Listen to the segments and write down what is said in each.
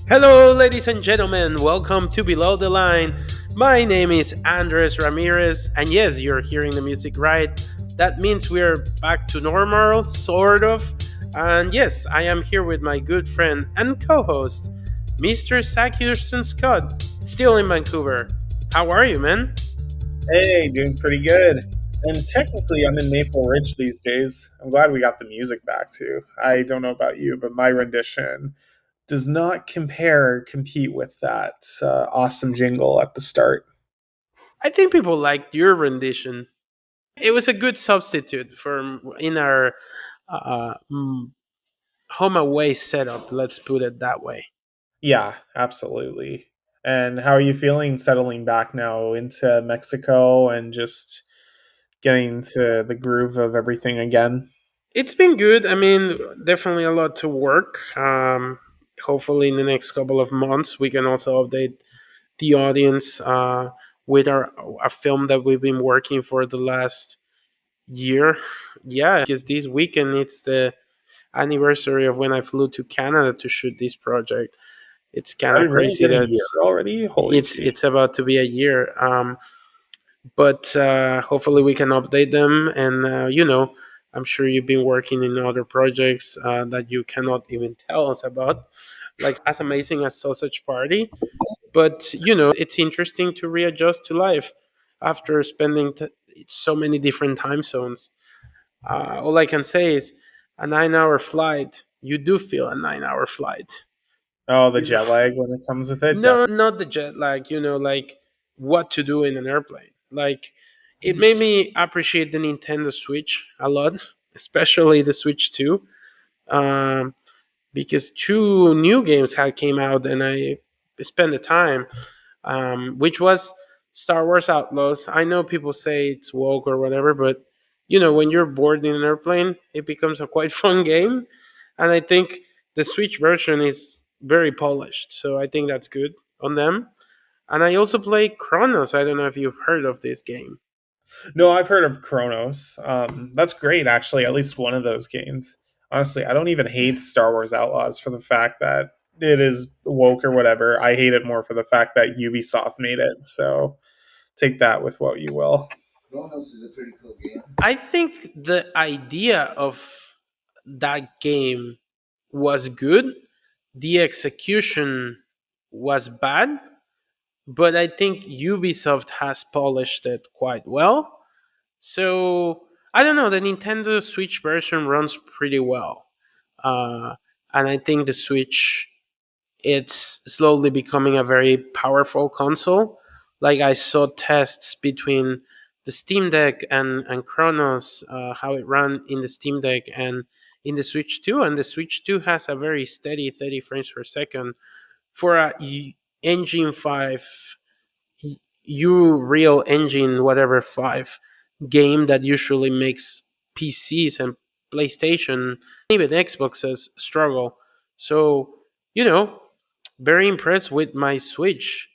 Hello, ladies and gentlemen. Welcome to Below the Line. My name is Andres Ramirez, and yes, you're hearing the music right. That means we're back to normal, sort of. And yes, I am here with my good friend and co host, Mr. Zach Houston Scott, still in Vancouver. How are you, man? Hey, doing pretty good. And technically, I'm in Maple Ridge these days. I'm glad we got the music back too. I don't know about you, but my rendition does not compete with that awesome jingle at the start. I think people liked your rendition. It was a good substitute for in our uh, mm, home away setup, let's put it that way. Yeah, absolutely. And how are you feeling settling back now into Mexico and just getting to the groove of everything again? It's been good. I mean, definitely a lot to work. Hopefully, in the next couple of months, we can also update the audience with our a film that we've been working for the last year. Yeah, because this weekend it's the anniversary of when I flew to Canada to shoot this project. It's kind Have of you really crazy been a that year already? Holy gee. it's about to be a year. But hopefully we can update them. And I'm sure you've been working in other projects that you cannot even tell us about, like as amazing as Sausage Party. But it's interesting to readjust to life after spending so many different time zones. All I can say is a 9 hour flight. You do feel a 9 hour flight. Oh, the You know, jet lag when it comes with it, no, definitely. not the jet lag. Like what to do in an airplane. Like it made me appreciate the Nintendo Switch a lot, especially the Switch Two, um, because two new games had came out, and I spent the time, which was Star Wars Outlaws. I know people say it's woke or whatever, but when you're bored in an airplane, it becomes a quite fun game, and I think the Switch version is very polished, so I think that's good on them. And I also play Chronos. I don't know if you've heard of this game. No, I've heard of Chronos. That's great, actually. At least one of those games. Honestly, I don't even hate Star Wars Outlaws for the fact that it is woke or whatever. I hate it more for the fact that Ubisoft made it. So take that with what you will. I think the idea of that game was good. The execution was bad, but I think Ubisoft has polished it quite well. So I don't know. The Nintendo Switch version runs pretty well, uh, and I think the Switch it's slowly becoming a very powerful console. Like I saw tests between the Steam Deck and Chronos, how it ran in the Steam Deck and in the Switch 2, and the Switch 2 has a very steady 30 frames per second for a Engine 5 Real Engine whatever 5 game that usually makes PCs and PlayStation, even Xboxes struggle. So, you know, very impressed with my Switch.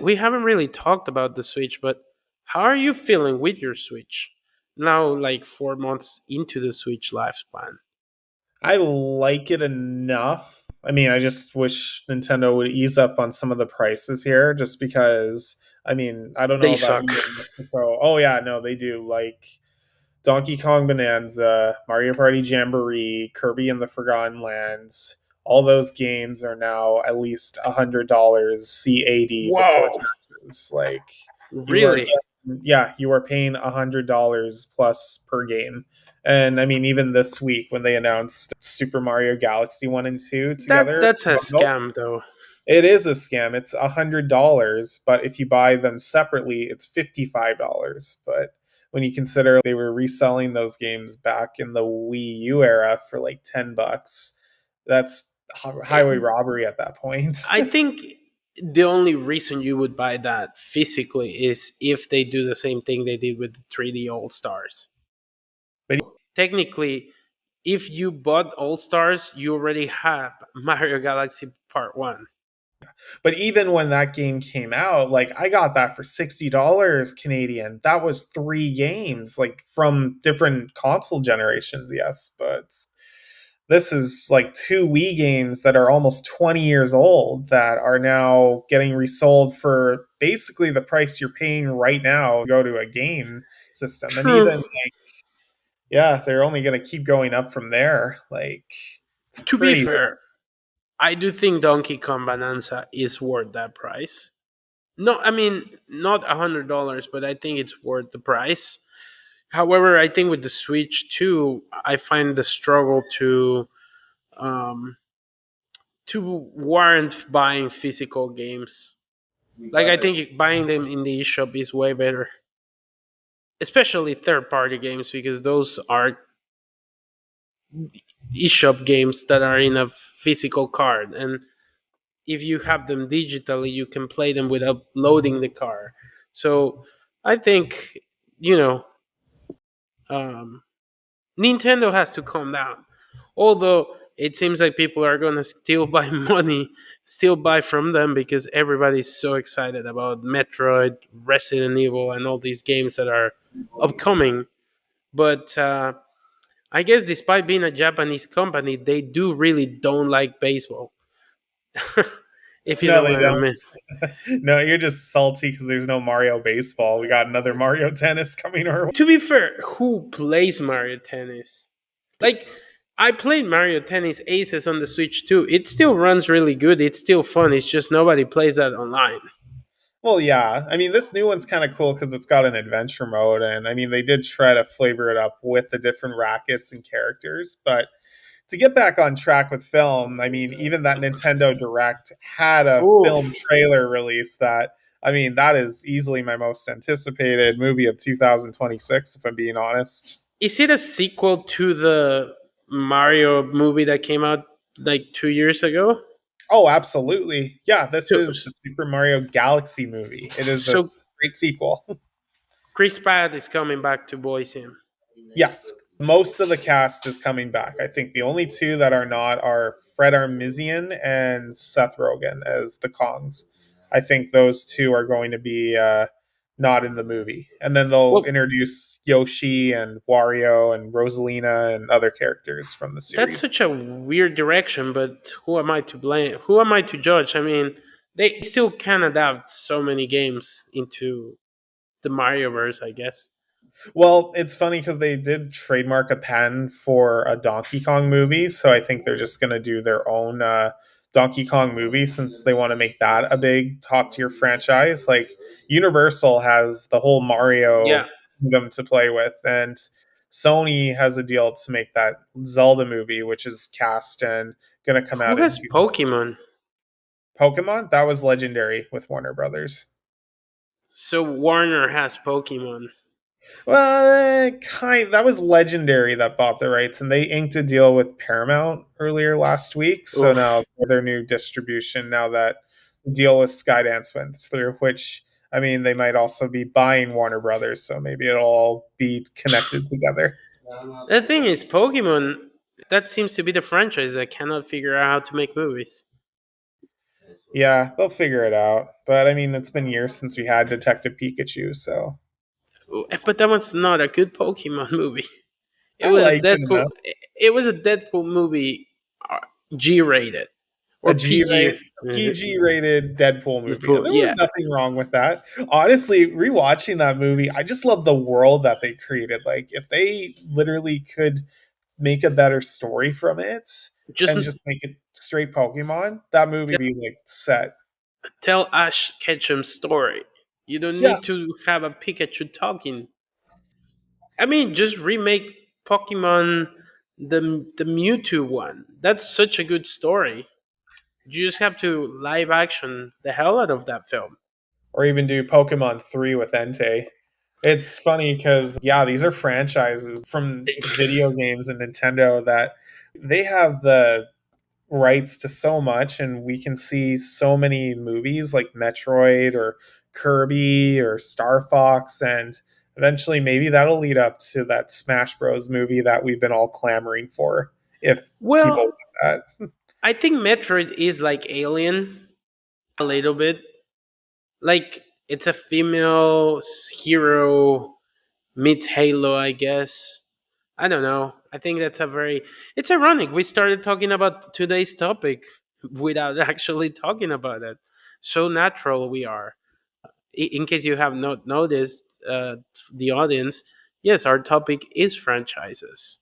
We haven't really talked about the Switch, but how are you feeling with your Switch? Now, like 4 months into the Switch lifespan. I like it enough. I mean, I just wish Nintendo would ease up on some of the prices here just because, I mean, I don't They know about suck. you in Mexico. Oh, yeah, no, they do. Like, Donkey Kong Bonanza, Mario Party Jamboree, Kirby and the Forgotten Lands. All those games are now at least $100 C80 before Whoa. taxes. Like you are, Really? yeah, you are paying $100 plus per game. And I mean, even this week when they announced Super Mario Galaxy 1 and 2 together, That's a scam, though. it is a scam. It's $100, but if you buy them separately, it's $55. But when you consider they were reselling those games back in the Wii U era for like $10, that's highway It, robbery at that point. I think the only reason you would buy that physically is if they do the same thing they did with the 3D All Stars. but Technically, if you bought All Stars, you already have Mario Galaxy Part 1. but even when that game came out, like I got that for $60 Canadian. That was 3 games, like from different console generations, yes, but This is like two Wii games that are almost 20 years old that are now getting resold for basically the price you're paying right now to go to a game system. And True. even yeah, they're only going to keep going up from there. Like it's To be pretty. fair, I do think Donkey Kong Bonanza is worth that price. No, I mean not $100, but I think it's worth the price. However, I think with the Switch too, I find the struggle um, to warrant buying physical games. Like I think buying them in the eShop is way better, especially third-party games because those are eShop games that are in a physical card, and if you have them digitally, you can play them without loading the car. So I think you know um, Nintendo has to calm down. Although it seems like people are gonna still buy money, still buy from them because everybody's so excited about Metroid, Resident Evil, and all these games that are upcoming. But I guess despite being a Japanese company, they do really don't like baseball. If you No, know they what I don't. mean. No, you're just salty because there's no Mario baseball. We got another Mario tennis coming our way. To be fair, who plays Mario Tennis? Like, I played Mario Tennis Aces on the Switch too. It still runs really good. It's still fun. It's just nobody plays that online. Well, yeah. I mean, this new one's kind of cool because it's got an adventure mode, and I mean, they did try to flavor it up with the different rackets and characters. But to get back on track with film, I mean, even that Nintendo Direct had a film Oof. trailer release that. I mean, that is easily my most anticipated movie of 2026, if I'm being honest. Is it a sequel to the Mario movie that came out like 2 years ago? Oh, absolutely. Yeah, this So, is the Super Mario Galaxy movie. It is a so great sequel. Chris Pratt is coming back to voice him. Yes, most of the cast is coming back. I think the only two that are not are Fred Armisian and Seth Rogen as the Kongs. I think those two are going to be not in the movie. And then they'll Well, introduce Yoshi and Wario and Rosalina and other characters from the that's series. such a weird direction, but who am I to blame? Who am I to judge? I mean, they still can adapt so many games into the Marioverse, I guess. Well, it's funny because they did trademark a pen for a Donkey Kong movie, so I think they're just going to do their own Donkey Kong movie since they want to make that a big top tier franchise. Like Universal has the whole Yeah. Mario kingdom to play with, and Sony has a deal to make that Zelda movie, which is cast and going to come Who out in has Pokemon? Pokemon. That was Legendary with Warner Brothers. So Warner has Pokemon. Well, kind that was Legendary that bought the rights, and they inked a deal with Paramount earlier last week. So Oof. now their new distribution, now that the deal with Skydance went through, which I mean, they might also be buying Warner Brothers, so maybe it'll all be connected together. The thing is, Pokemon, that seems to be the franchise that cannot figure out how to make movies. Yeah, they'll figure it out. But I mean, it's been years since we had Detective Pikachu, so But that was not a good Pokemon movie. It I was a liked it Deadpool. enough. It was a Deadpool movie, G-rated A or G PG. rate, PG rated Deadpool movie, and Deadpool, there was yeah. nothing wrong with that. Honestly, rewatching that movie, I just love the world that they created. Like, if they literally could make a better story from it Just and just make it straight Pokemon, that movie would be like set. tell Ash Ketchum's story. You don't Yeah, need to have a Pikachu talking. I mean, just remake Pokemon the Mewtwo one. That's such a good story. You just have to live action the hell out of that film. or even do Pokemon 3 with Entei. It's funny because yeah, these are franchises from video games and Nintendo that they have the rights to so much, and we can see so many movies like Metroid or Kirby or Star Fox, and eventually maybe that'll lead up to that Smash Bros movie that we've been all clamoring for if people Well, want that. I think Metroid is like Alien a little bit. Like it's a female hero meets Halo, I guess. I don't know. I think that's a very. It's ironic. We started talking about today's topic without actually talking about it. So natural we are. In case you have not noticed, the audience, yes, our topic is franchises.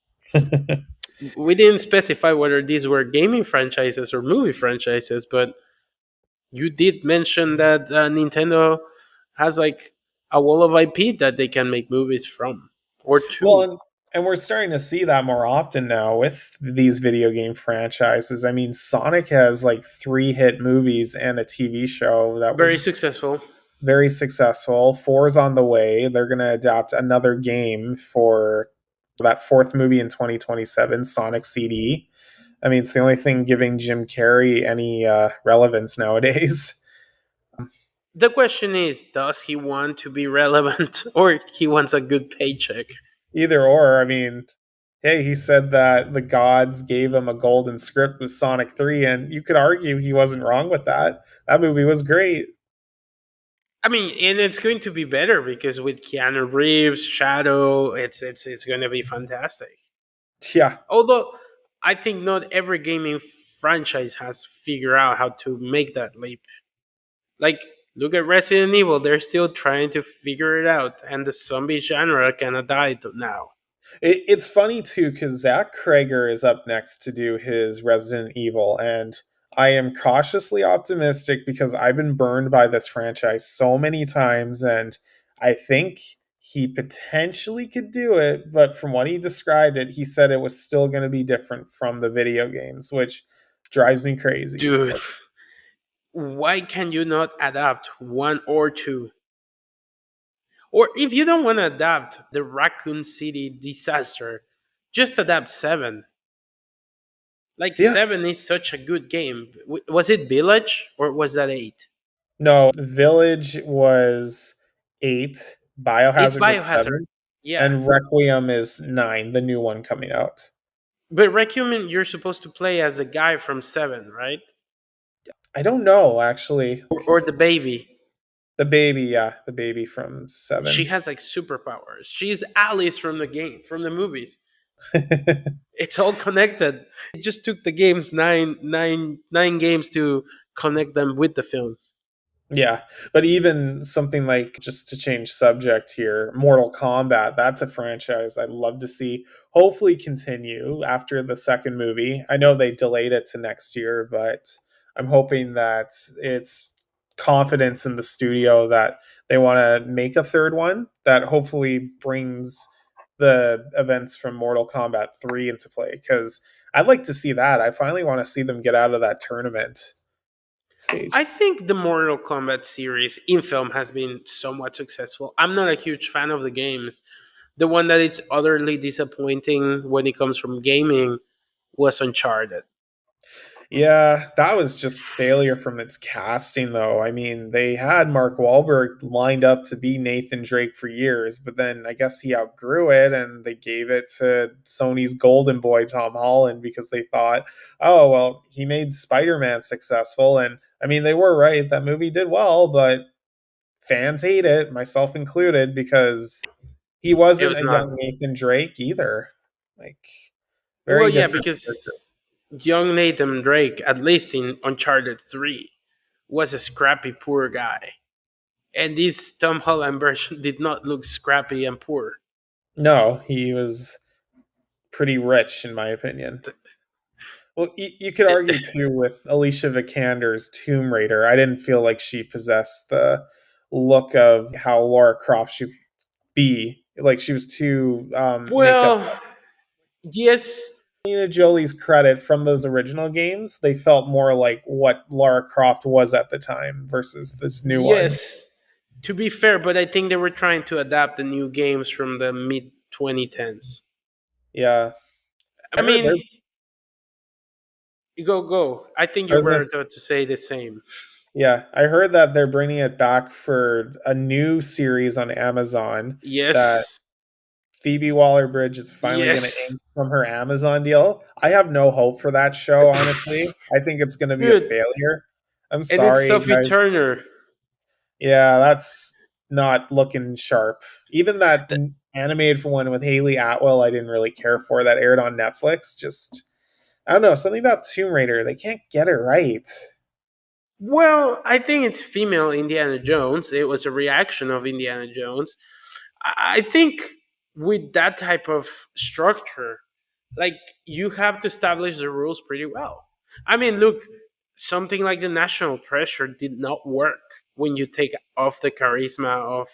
We didn't specify whether these were gaming franchises or movie franchises, but you did mention that Nintendo has like a wall of IP that they can make movies from, or Well, two. and we're starting to see that more often now with these video game franchises. I mean, Sonic has like three hit movies and a TV show that Very was successful. very successful. Four's on the way. They're going to adapt another game for that fourth movie in 2027, Sonic CD. I mean, it's the only thing giving Jim Carrey any relevance nowadays. The question is, does he want to be relevant or he wants a good paycheck? Either or, I mean, hey, he said that the gods gave him a golden script with Sonic 3, and you could argue he wasn't wrong with that. That movie was great. I mean, and it's going to be better because with Keanu Reeves, Shadow, it's going to be fantastic. Yeah. Although I think not every gaming franchise has figured out how to make that leap. Like, look at Resident Evil; they're still trying to figure it out, and the zombie genre kind of died now. It's funny too because Zach Krager is up next to do his Resident Evil, and I am cautiously optimistic because I've been burned by this franchise so many times, and I think he potentially could do it. But from what he described it, he said it was still going to be different from the video games, which drives me crazy. Dude, why can you not adapt one or two? Or if you don't want to adapt the Raccoon City disaster, just adapt 7. Like, Yeah. 7 is such a good game. Was it Village or was that 8? No, Village was 8, It's Biohazard was Biohazard. 7, Yeah. and Requiem is 9, the new one coming out. But Requiem, you're supposed to play as the guy from 7, right? I don't know actually. Or the baby. The baby, yeah, the baby from She 7. has like superpowers. She's Alice from the game, from the movies. It's all connected. It just took the games nine games to connect them with the films. Yeah, but even something like, just to change subject here, Mortal Kombat, that's a franchise I'd love to see hopefully continue after the second movie. I know they delayed it to next year, but I'm hoping that it's confidence in the studio that they want to make a third one that hopefully brings the events from Mortal Kombat 3 into play, cuz I'd like to see that. I finally want to see them get out of that tournament I stage. think the Mortal Kombat series in film has been somewhat successful. I'm not a huge fan of the games. The one that it's utterly disappointing when it comes from gaming was Uncharted. Yeah, that was just failure from its casting, though. I mean, they had Mark Wahlberg lined up to be Nathan Drake for years, but then I guess he outgrew it and they gave it to Sony's golden boy, Tom Holland, because they thought, oh, well, he made Spider Man successful. And I mean, they were right. That movie did well, but fans hate it, myself included, because he It wasn't was a not. young Nathan Drake either. Like, Well, very yeah, different character. because young Nathan Drake, at least in Uncharted 3, was a scrappy, poor guy. And this Tom Holland version did not look scrappy and poor. No, he was pretty rich, in my opinion. Well, you could argue too with Alicia Vikander's Tomb Raider. I didn't feel like she possessed the look of how Laura Croft should be. Like she was too makeup. Well, yes, Angelina Jolie's credit from those original games, they felt more like what Lara Croft was at the time versus this new one. yes. To be fair, but I think they were trying to adapt the new games from the mid 2010s. Yeah, I I heard mean, they're. go. I think I you was gonna. were going to say the same. Yeah, I heard that they're bringing it back for a new series on Amazon that Yes, Phoebe Waller-Bridge is finally going to yes, ink from her Amazon deal. I have no hope for that show, honestly. I think it's going to be a dude, failure. I'm and it's sorry, Sophie guys. Turner. Yeah, that's not looking sharp. Even that Th- animated for one with Haley Atwell I didn't really care for that aired on Netflix. Just I don't know, something about Tomb Raider, they can't get it right. Well, I think it's female Indiana Jones. It was a reaction of Indiana Jones. I think with that type of structure, like you have to establish the rules pretty well. I mean, look, something like the National Treasure did not work when you take off the charisma of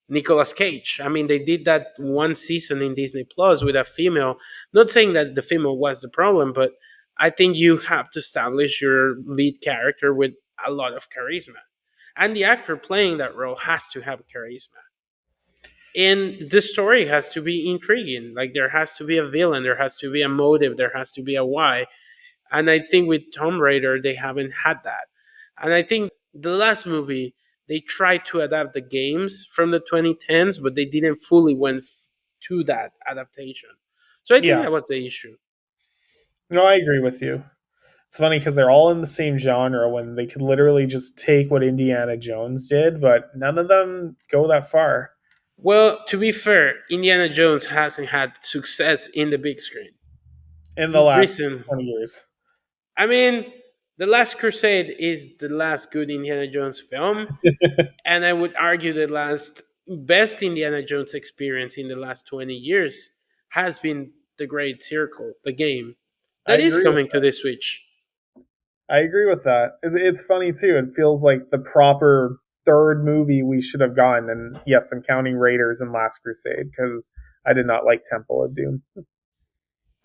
Nicolas Cage. I mean, they did that one season in Disney Plus with a female. Not saying that the female was the problem, but I think you have to establish your lead character with a lot of charisma. And the actor playing that role has to have charisma. And the story has to be intriguing. Like there has to be a villain, there has to be a motive, there has to be a why. And I think with Tomb Raider, they haven't had that. And I think the last movie, they tried to adapt the games from the 2010s, but they didn't fully went to that adaptation. So I think Yeah. that was the issue. No, I agree with you. It's funny because they're all in the same genre when they could literally just take what Indiana Jones did, but none of them go that far Well, to be fair, Indiana Jones hasn't had success in the big screen. in the last Recent, 20 years. I mean, The Last Crusade is the last good Indiana Jones film, and I would argue the last best Indiana Jones experience in the last 20 years has been The Great Circle, the game I that is agree with coming to the Switch. I agree with that. It's funny too. It feels like the proper third movie we should have gotten. And yes, I'm counting Raiders and Last Crusade because I did not like Temple of Doom.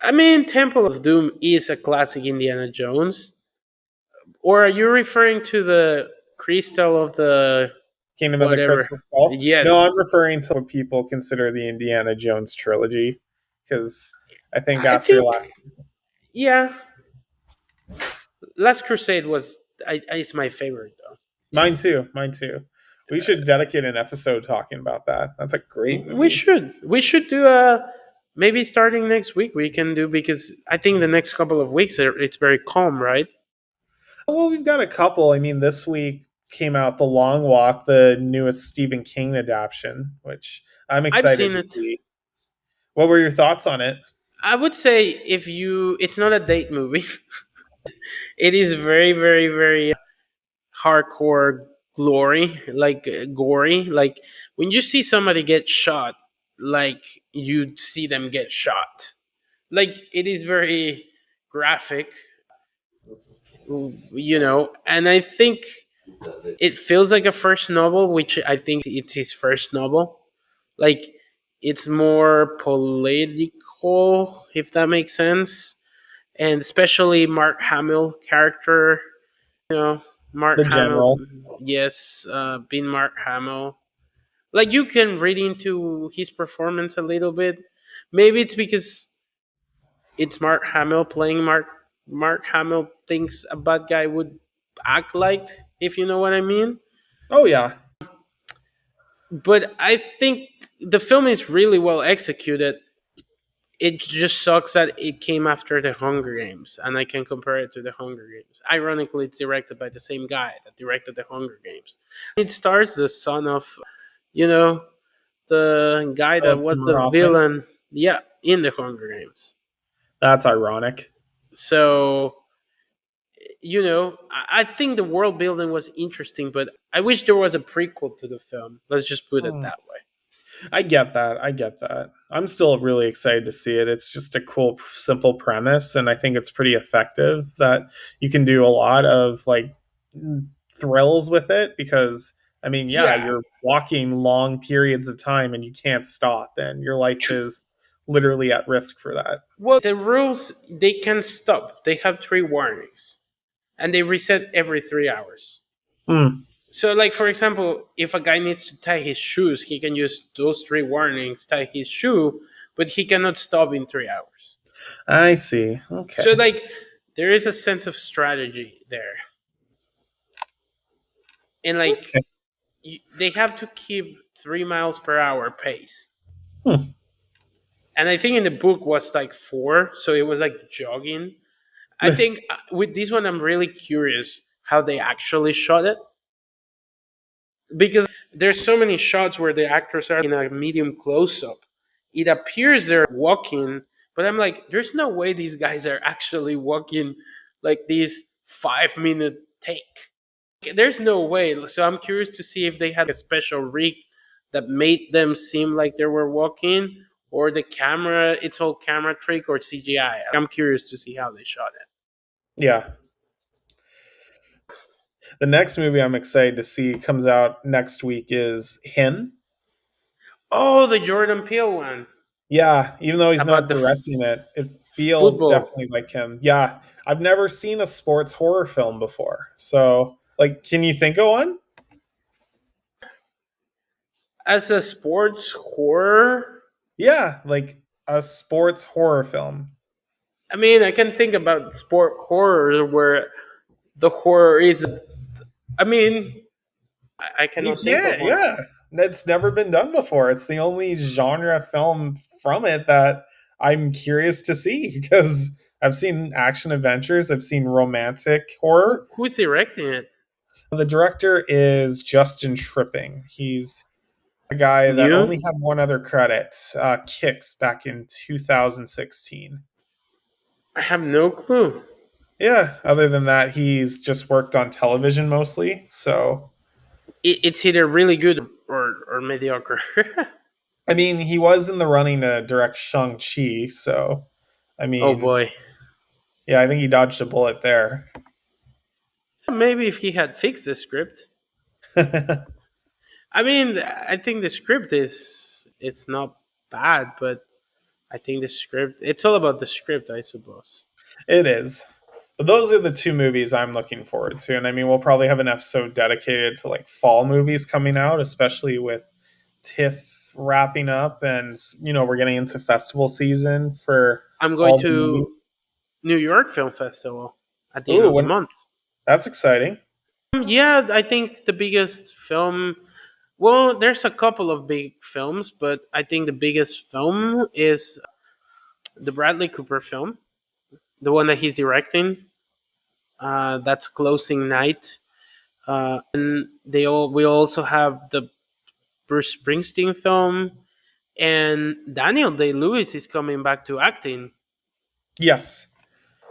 I mean, Temple of Doom is a classic Indiana Jones. Or are you referring to the Crystal of the Kingdom of the whatever? Crystal Skull. No, Yes. I'm referring to what people consider the Indiana Jones trilogy because I think I after think, last, yeah, Last Crusade is my favorite though. mine too, mine too. We should dedicate an episode talking about that. That's a great We movie. should. We should do a maybe starting next week. We can do because I think the next couple of weeks it's very calm, right? Well, we've got a couple. I mean, this week came out The Long Walk, the newest Stephen King adaptation, which I'm I've excited seen to it. see. What were your thoughts on it? I would say if you, it's not a date movie. It is very, very, very hardcore glory, like gory. Like when you see somebody get shot, like you see them get shot. Like it is very graphic, And I think it feels like a first novel, which I think it's his first novel. Like it's more political, if that makes sense, and especially Mark Hamill character. You know, Mark The Hamill. General. Yes, being Mark Hamill. Like you can read into his performance a little bit. Maybe it's because it's Mark Hamill playing Mark Hamill thinks a bad guy would act like, if you know what I mean. Oh yeah. But I think the film is really well executed. It just sucks that it came after the Hunger Games, and I can compare it to the Hunger Games. Ironically, it's directed by the same guy that directed the Hunger Games. It stars the son of, you know, the guy that Philip was the Seymour Hoffman. villain, yeah, in the Hunger Games. That's ironic. So, I think the world building was interesting, but I wish there was a prequel to the film. Let's just put it Hmm. that way. I get that. I get that. I'm still really excited to see it. It's just a cool, simple premise, and I think it's pretty effective that you can do a lot of like thrills with it because I mean, yeah, Yeah. you're walking long periods of time and you can't stop, and your life is literally at risk for that. Well, the rules, they can stop. They have three warnings, and they reset every 3 hours. Hmm. So, like for example, if a guy needs to tie his shoes, he can use those three warnings, tie his shoe, but he cannot stop in 3 hours. I see. So, Okay. like, there is a sense of strategy there, and like Okay. they have to keep 3 miles per hour pace. Hmm. And I think in the book was like four, so it was like jogging. I think with this one, I'm really curious how they actually shot it because there's so many shots where the actors are in a medium close up. It appears they're walking, but I'm like, there's no way these guys are actually walking like this 5 minute take. There's no way. So I'm curious to see if they had a special rig that made them seem like they were walking, or the camera, it's all camera trick or CGI. I'm curious to see how they shot it. Yeah. The next movie I'm excited to see comes out next week is Him. Oh, the Jordan Peele one Yeah, even though he's about not the directing it, it feels football. definitely like him. Yeah, I've never seen a sports horror film before. So, like, can you think of one? As a sports horror, Yeah, like a sports horror film. I mean, I can think about sport horror where the horror is. I mean, I You cannot think of can't, one. yeah. That's never been done before. It's the only genre film from it that I'm curious to see because I've seen action adventures, I've seen romantic horror. Who's directing it? The director is Justin Tripping. He's a guy that New? only had one other credit, Kicks, back in 2016. I have no clue. Yeah, other than that, he's just worked on television mostly. So, It's either really good or mediocre. I mean, he was in the running to direct Shang-Chi. So, I Oh mean, boy. yeah, I think he dodged a bullet there. Maybe if he had fixed the script. I mean, I think the script is it's not bad, but I think the script it's all about the script, I suppose. It is. But those are the two movies I'm looking forward to. And I mean, we'll probably have an episode dedicated to like fall movies coming out, especially with TIFF wrapping up and, we're getting into festival season for I'm going all the to movies. New York Film Festival at the end Ooh, of the month. that's exciting. Yeah, I think the biggest film. Well, there's a couple of big films, but I think the biggest film is the Bradley Cooper film, the one that he's directing. That's Closing Night, and we also have the Bruce Springsteen film, and Daniel Day Lewis is coming back to acting Yes.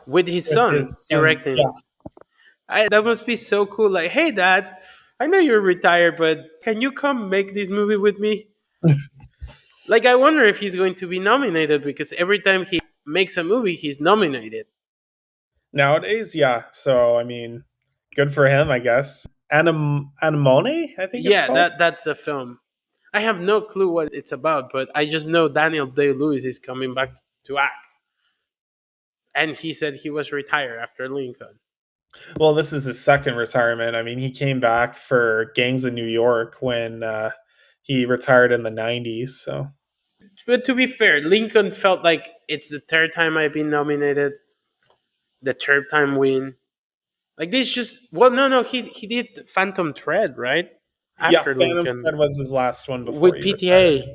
with his With son his son. directing. That must be so cool. Like, hey, Dad, I know you're retired, but can you come make this movie with me? Yeah. Like, I wonder if he's going to be nominated because every time he makes a movie, he's nominated. Nowadays, yeah. So, I mean, good for him, I guess. Anemone, I think it's Yeah, called. that's a film. I have no clue what it's about, but I just know Daniel Day Lewis is coming back to act, and he said he was retired after Lincoln. Well, this is his second retirement. I mean, he came back for Gangs of New York when he retired in the 90s. So, But to be fair, Lincoln felt like it's the third time I've been nominated, the third time win. Like this, just well, no, he did Phantom Thread right yeah, after Phantom Lincoln Thread was his last one before with he retired. PTA,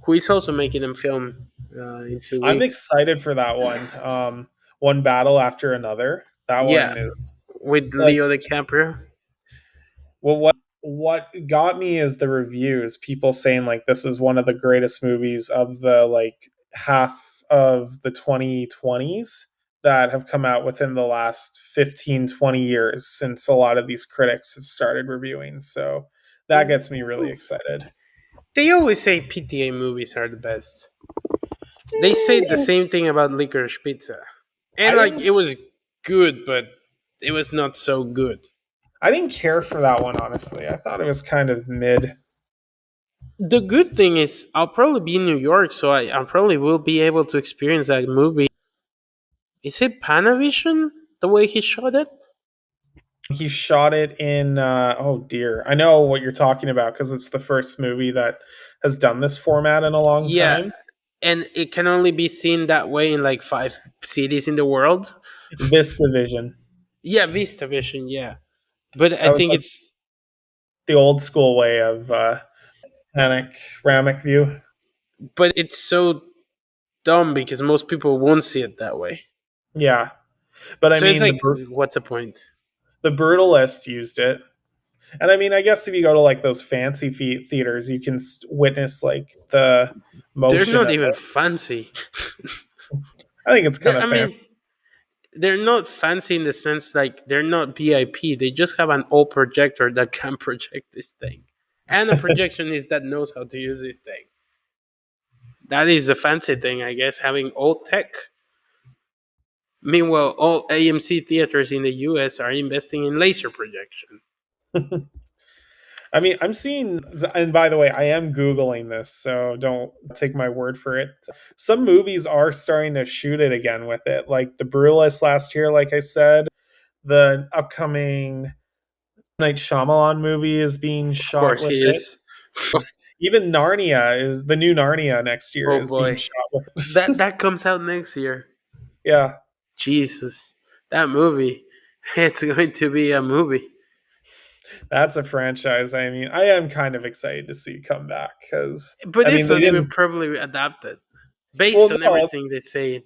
who is also making them film in two I'm weeks. excited for that one. One battle after another. That Yeah, one is with like, Leo DiCaprio. well, what got me is the reviews. People saying like this is one of the greatest movies of the like half of the 2020s that have come out within the last 15, 20 years since a lot of these critics have started reviewing. So that gets me really excited. They always say PTA movies are the best. They say the same thing about Licorice Pizza, and I like didn't it was good, but it was not so good. I didn't care for that one honestly. I thought it was kind of mid. The good thing is I'll probably be in New York, so I probably will be able to experience that movie. Is it Panavision the way he shot it? He shot it in oh dear. I know what you're talking about because it's the first movie that has done this format in a long Yeah, time. and it can only be seen that way in like 5 cities in the world. Vista Vision. Yeah, VistaVision. Yeah, but I That was think like it's the old school way of panoramic view. but it's so dumb because most people won't see it that way. Yeah, but I So it's mean like, what's the point? the brutalist used it, And I mean, I guess if you go to like those fancy theaters, you can witness like the They're motion not of even it. fancy. I think it's kind They're, of I fan. mean, they're not fancy in the sense like they're not VIP. They just have an old projector that can project this thing, and a projectionist that knows how to use this thing. That is the fancy thing, I guess, having old tech. Meanwhile, all AMC theaters in the US are investing in laser projection. I mean, I'm seeing, and by the way, I am Googling this, so don't take my word for it. Some movies are starting to shoot it again with it, like The Brutalist last year, like I said. The upcoming Night Shyamalan movie is being Of shot course, with he it. is. Even Narnia is the new Narnia next year Oh is being boy, shot with that it. that comes out next year. Yeah. Jesus, that movie. It's going to be a movie. That's a franchise. I mean, I am kind of excited to see come back because But I mean it's they not even didn't. probably adapted based Well, on no, everything they say.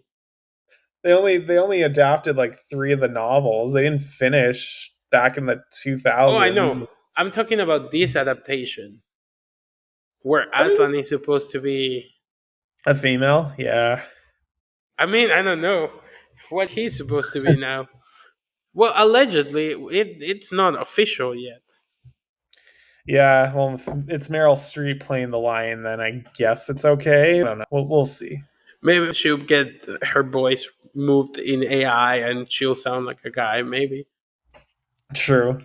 they only adapted like three of the novels. They didn't finish back in the two Oh, I thousands. know. I'm talking about this adaptation where I mean, Aslan is supposed to be. a female, yeah, I mean, I don't know what he's supposed to be now. Well, allegedly, it's not official yet. yeah. Well, if it's Meryl Streep playing the lion, then I guess it's okay. I don't know. We'll see. Maybe she'll get her voice moved in AI and she'll sound like a guy. Maybe True.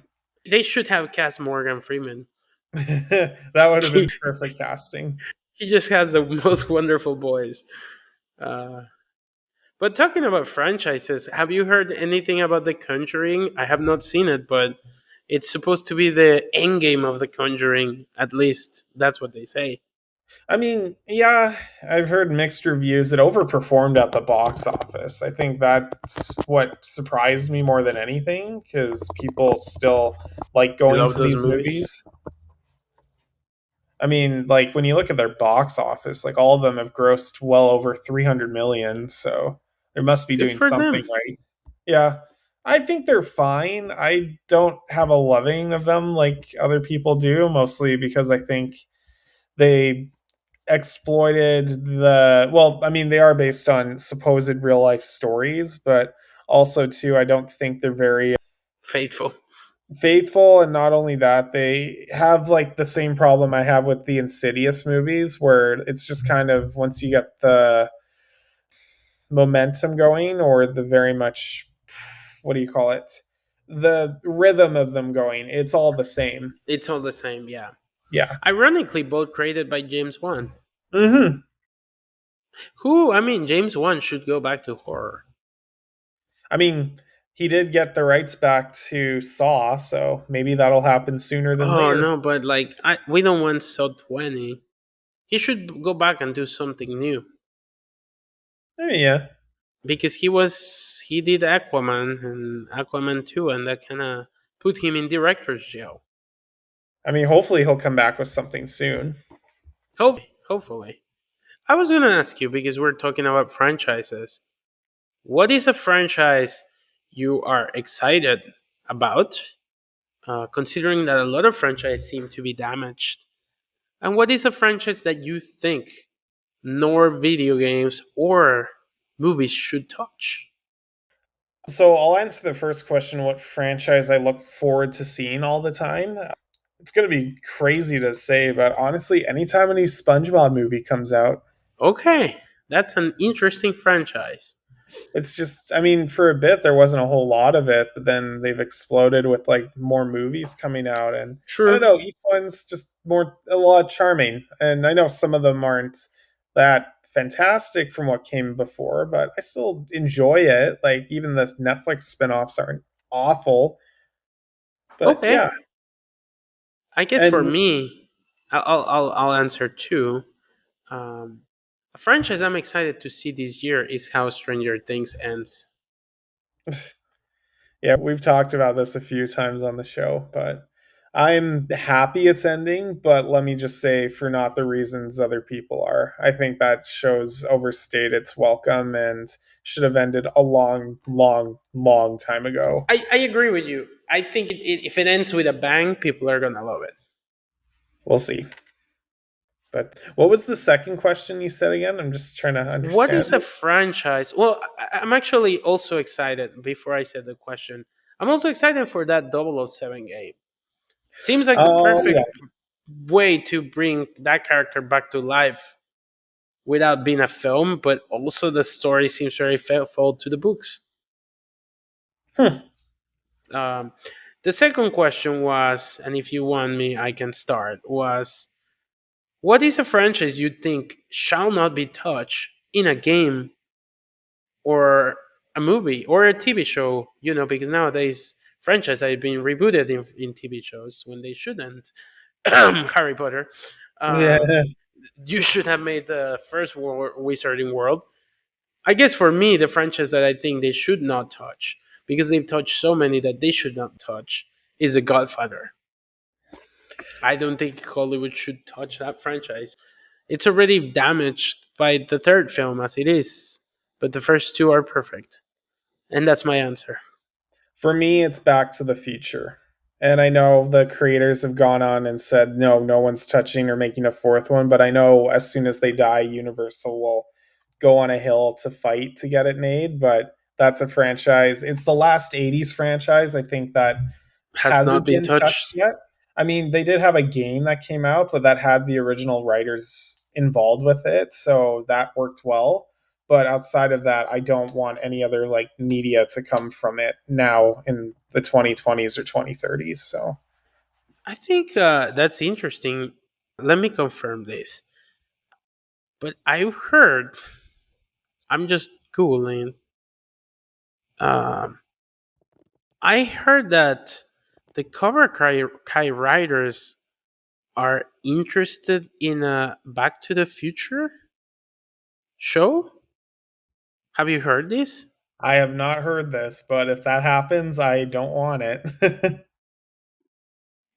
they should have cast Morgan Freeman. That would have been perfect casting. He just has the most wonderful voice. Uh, but talking about franchises, have you heard anything about The Conjuring? I have not seen it, but it's supposed to be the end game of The Conjuring. At least that's what they say. I mean, yeah, I've heard mixed reviews. It overperformed at the box office. I think that's what surprised me more than anything because people still like You going love to those these movies? movies. I mean, like when you look at their box office, like all of them have grossed well over 300 million, so they must be Good doing for something them. right. Yeah. I think they're fine. I don't have a loving of them like other people do, mostly because I think they exploited the well, I mean they are based on supposed real life stories, but also too I don't think they're very Faithful. faithful, and not only that, they have like the same problem I have with the Insidious movies where it's just kind of once you get the momentum going or the very much what do you call it? The rhythm of them going, it's all the same. It's all the same, yeah. Yeah. Ironically, both created by James Wan. Mhm. Who, I mean, James Wan should go back to horror. I mean, he did get the rights back to Saw, so maybe that'll happen sooner than Oh later. no, but like, we don't want Saw 20. He should go back and do something new Yeah. because he did Aquaman and Aquaman 2, and that kind of put him in director's jail. I mean, hopefully he'll come back with something soon. Hopefully. I was gonna ask you because we're talking about franchises. What is a franchise you are excited about? Considering that a lot of franchises seem to be damaged. And what is a franchise that you think nor video games or movies should touch? So I'll answer the first question, what franchise I look forward to seeing all the time. It's going to be crazy to say, but honestly, anytime a new SpongeBob movie comes out, Okay, that's an interesting franchise. it's just, I mean, for a bit there wasn't a whole lot of it, but then they've exploded with like more movies coming out, and I don't True. know, each one's just more a lot charming, and I know some of them aren't that fantastic from what came before, but I still enjoy it. Like even the Netflix spin-offs aren't awful, but yeah. Okay. I guess for And me, I'll answer too. Um, a franchise I'm excited to see this year is how Stranger Things ends. yeah, we've talked about this a few times on the show, but I'm happy it's ending, but let me just say, for not the reasons other people are. I think that show's overstayed its welcome and should have ended a long, long, long time ago. I agree with you. I think if it ends with a bang, people are gonna love it. We'll see. But what was the second question you said again? I'm just trying to What understand is a it. franchise? Well, I'm actually also excited. Before I said the question, I'm also excited for that 007 game. Seems like the Oh, yeah. perfect way to bring that character back to life without being a film, but also the story seems very faithful to the books. Hmm. Um, the second question was, and if you want me, I can start, was what is a franchise you think shall not be touched in a game or a movie or a TV show? Because nowadays franchise have been rebooted in TV shows when they shouldn't. Harry Potter. Yeah. Um, you should have made the first Wizarding World. I guess for me, the franchise that I think they should not touch, because they've touched so many that they should not touch, is The Godfather. I don't think Hollywood should touch that franchise. It's already damaged by the third film as it is, but the first two are perfect. And that's my answer. For me, it's Back to the Future. And I know the creators have gone on and said, no, no one's touching or making a fourth one. But I know as soon as they die, Universal will go on a hill to fight to get it made. But that's a franchise. It's the last 80s franchise, I think, that Has not hasn't been been touched touched. yet. I mean, they did have a game that came out, but that had the original writers involved with it. So that worked well. But outside of that, I don't want any other like media to come from it now in the 2020s or 2030s. So I think that's interesting. Let me confirm this. But I've heard, I'm just Googling, um, I heard that the Kai writers are interested in a Back to the Future show. Have you heard this? I have not heard this, but if that happens, I don't want it.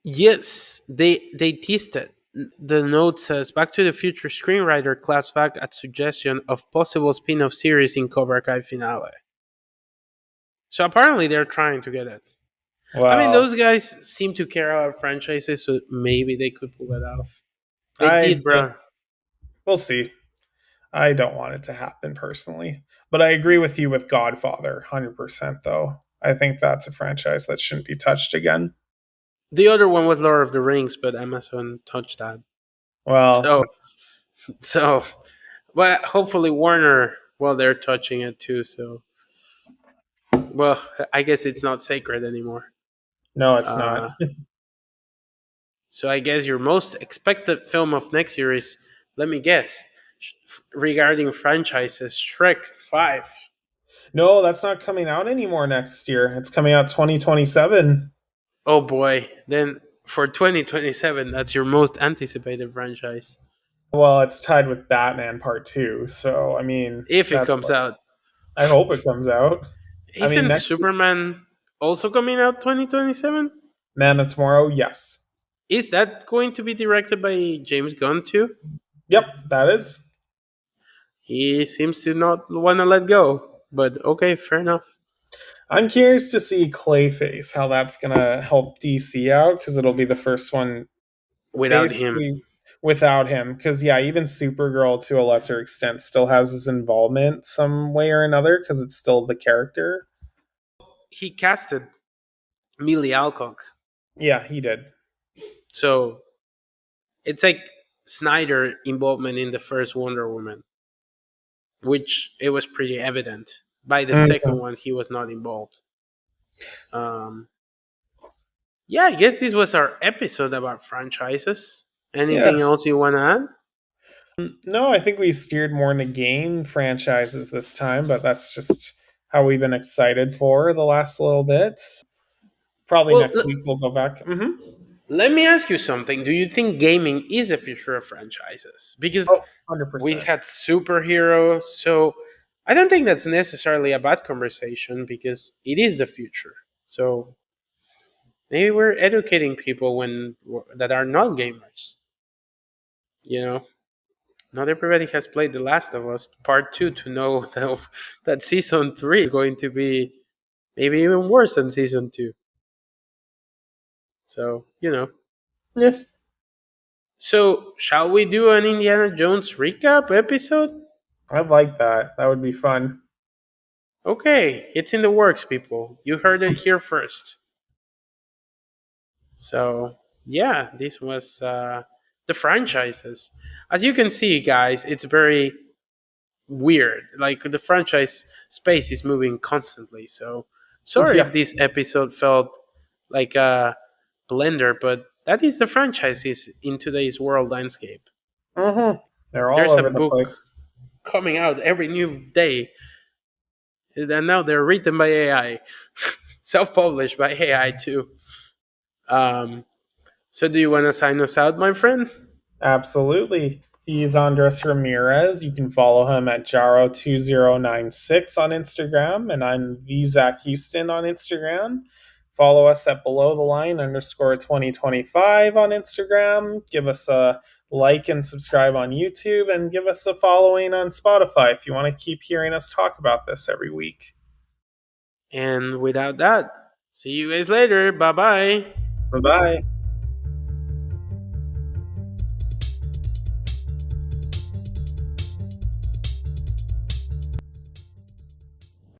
Yes, they teased it. The note says Back to the Future screenwriter claps back at suggestion of possible spin-off series in Cobra Kai finale. So apparently they're trying to get it. I mean, Well, those guys seem to care about franchises, so maybe they could pull it off. They I did, don't. bro. We'll see. I don't want it to happen personally, but I agree with you with Godfather, 100%. Though I think that's a franchise that shouldn't be touched again. The other one was Lord of the Rings, but Amazon touched that. Well, So, so, but hopefully Warner, well, they're touching it too. So, well, I guess it's not sacred anymore. no, it's not. Uh, so I guess your most expected film of next year is, let me guess, regarding franchises, Shrek 5. No, that's not coming out anymore next year. It's coming out 2027. Oh boy, then for 2027, that's your most anticipated franchise. Well, it's tied with Batman Part 2. So, I mean, If it that's comes like, out. I hope it comes out. I mean, Isn't next Superman also coming out 2027? Man of Tomorrow, yes. Is that going to be directed by James Gunn too? Yep, that is. He seems to not want to let go. But okay, fair enough. I'm curious to see Clayface, how that's going to help DC out, because it'll be the first one Without him, basically without him. Because, yeah, even Supergirl to a lesser extent still has his involvement some way or another, because it's still the character. he casted Millie Alcock. Yeah, he did. So it's like Snyder involvement in the first Wonder Woman, which it was pretty evident. By the second Mhm. one, he was not involved. Um, yeah, I guess this was our episode about franchises. Yeah. Anything else you want to add? No, I think we steered more into game franchises this time, but that's just how we've been excited for the last little bit. Probably Well, next week we'll go back. let me ask you something. Do you think gaming is a future of franchises? Because Oh, we 100%. had superheroes, so I don't think that's necessarily a bad conversation because it is the future. So Maybe we're educating people that are not gamers. You know, not everybody has played The Last of Us Part Two to know that season three is going to be maybe even worse than season two. So Yeah, So shall we do an Indiana Jones recap episode? I'd like that. That would be fun. Okay, it's in the works, people. You heard it here first. So yeah, this was the franchises. As you can see, guys, it's very weird. Like the franchise space is moving constantly. So sorry Yeah. if this episode felt like a blender, but that is the franchises in today's world landscape. They're all There's a over the book place. coming out every new day, and now they're written by AI, self-published by AI too. Um, so, do you want to sign us out, my friend? Absolutely. He's Andres Ramirez. You can follow him at Jaro2096 on Instagram, and I'm the Zach Houston on Instagram. Follow us at below the line underscore 2025 on Instagram. Give us a like and subscribe on YouTube, and give us a following on Spotify if you want to keep hearing us talk about this every week. And without that, see you guys later. Bye bye. Bye bye.